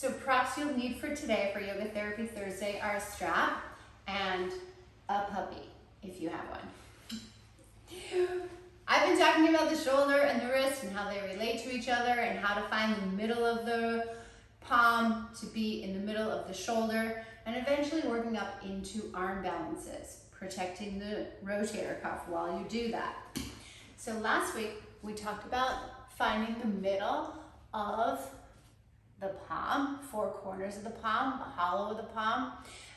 So props you'll need for today for Yoga Therapy Thursday are a strap and a puppy, if you have one. I've been talking about the shoulder and the wrist and how they relate to each other and how to find the middle of the palm to be in the middle of the shoulder and eventually working up into arm balances, protecting the rotator cuff while you do that. So last week we talked about finding the middle of the palm, four corners of the palm, the hollow of the palm,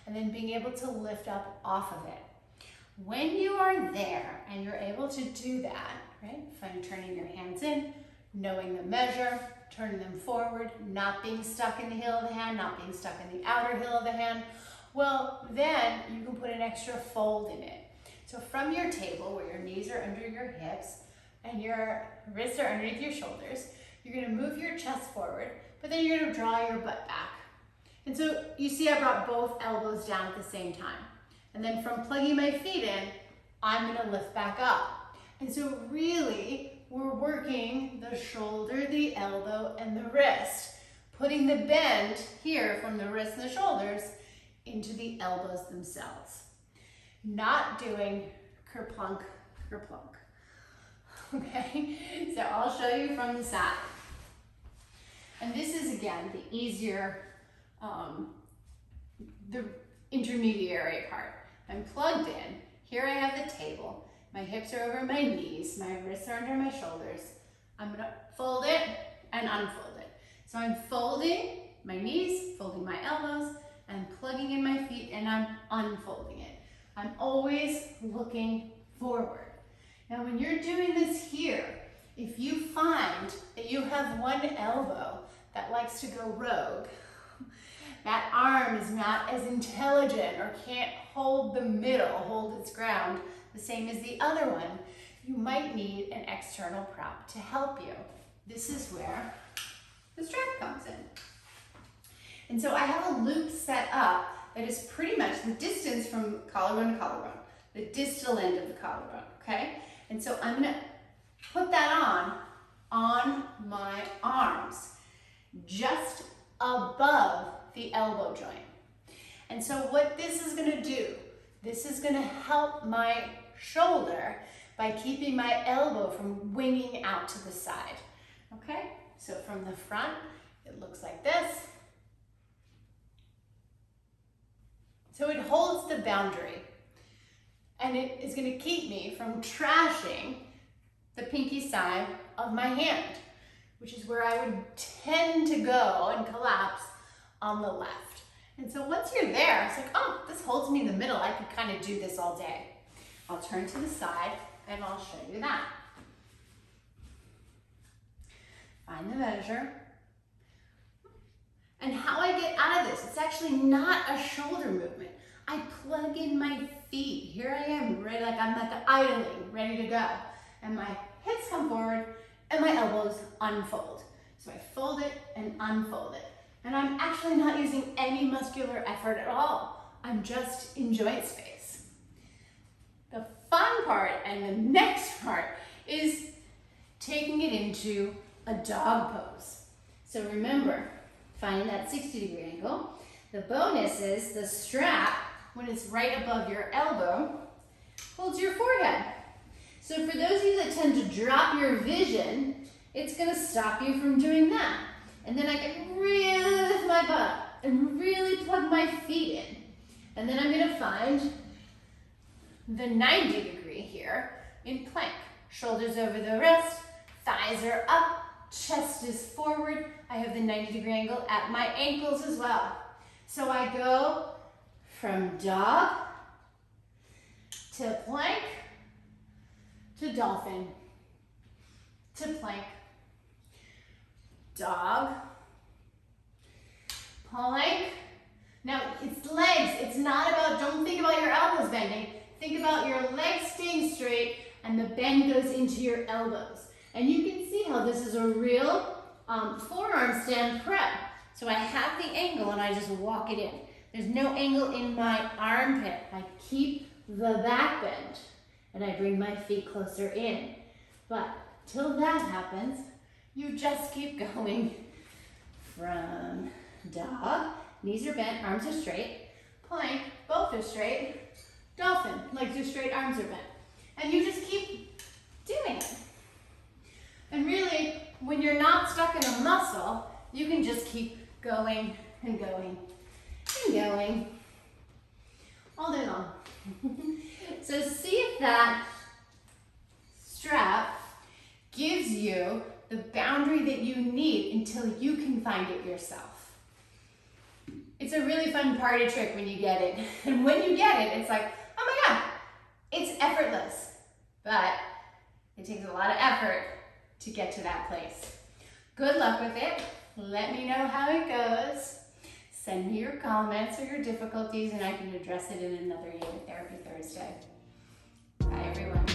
and then being able to lift up off of it. When you are there and you're able to do that, right? From turning your hands in, knowing the measure, turning them forward, not being stuck in the heel of the hand, not being stuck in the outer heel of the hand, well, then you can put an extra fold in it. So from your table, where your knees are under your hips and your wrists are underneath your shoulders, you're gonna move your chest forward, but then you're gonna draw your butt back. And so you see I brought both elbows down at the same time. And then from plugging my feet in, I'm gonna lift back up. And so really, we're working the shoulder, the elbow, and the wrist, putting the bend here from the wrist and the shoulders into the elbows themselves. Not doing kerplunk, kerplunk. Okay, so I'll show you from the side. And this is, again, the easier, the intermediary part. I'm plugged in. Here I have the table. My hips are over my knees. My wrists are under my shoulders. I'm gonna fold it and unfold it. So I'm folding my knees, folding my elbows, and plugging in my feet, and I'm unfolding it. I'm always looking forward. Now when you're doing this here, if you find that you have one elbow that likes to go rogue, that arm is not as intelligent or can't hold the middle, hold its ground, the same as the other one, you might need an external prop to help you. This is where the strap comes in. And so I have a loop set up that is pretty much the distance from collarbone to collarbone, the distal end of the collarbone, okay? And so I'm gonna put that on my arms, just above the elbow joint. And so what this is gonna do, this is gonna help my shoulder by keeping my elbow from winging out to the side, okay? So from the front, it looks like this. So it holds the boundary, and it is gonna keep me from trashing the pinky side of my hand, which is where I would tend to go and collapse on the left. And so once you're there, it's like, oh, this holds me in the middle. I could kind of do this all day. I'll turn to the side and I'll show you that. Find the measure. And how I get out of this, it's actually not a shoulder movement. I plug in my feet. Here I am, ready, like I'm like idling, ready to go. And my hips come forward and my elbows unfold. So I fold it and unfold it. And I'm actually not using any muscular effort at all. I'm just in joint space. The fun part and the next part is taking it into a dog pose. So remember, find that 60-degree angle. The bonus is the strap, when it's right above your elbow, holds your forehead. So for those of you that tend to drop your vision, it's gonna stop you from doing that. And then I can really lift my butt and really plug my feet in. And then I'm gonna find the 90-degree here in plank. Shoulders over the wrist, thighs are up, chest is forward. I have the 90-degree angle at my ankles as well. So I go from dog to plank to dolphin to plank, dog, plank. Now it's legs, it's not about, don't think about your elbows bending, think about your legs staying straight and the bend goes into your elbows. And you can see how this is a real forearm stand prep. So I have the angle and I just walk it in. There's no angle in my armpit. I keep the back bend and I bring my feet closer in. But till that happens, you just keep going from dog, knees are bent, arms are straight. Plank, both are straight. Dolphin, legs are straight, arms are bent. And you just keep doing it. And really, when you're not stuck in a muscle, you can just keep going and going and going all day long. So see if that strap gives you the boundary that you need until you can find it yourself. It's a really fun party trick when you get it. And when you get it, it's like, oh my God, it's effortless. But it takes a lot of effort to get to that place. Good luck with it. Let me know how it goes. Send me your comments or your difficulties and I can address it in another Yoga Therapy Thursday. Bye everyone.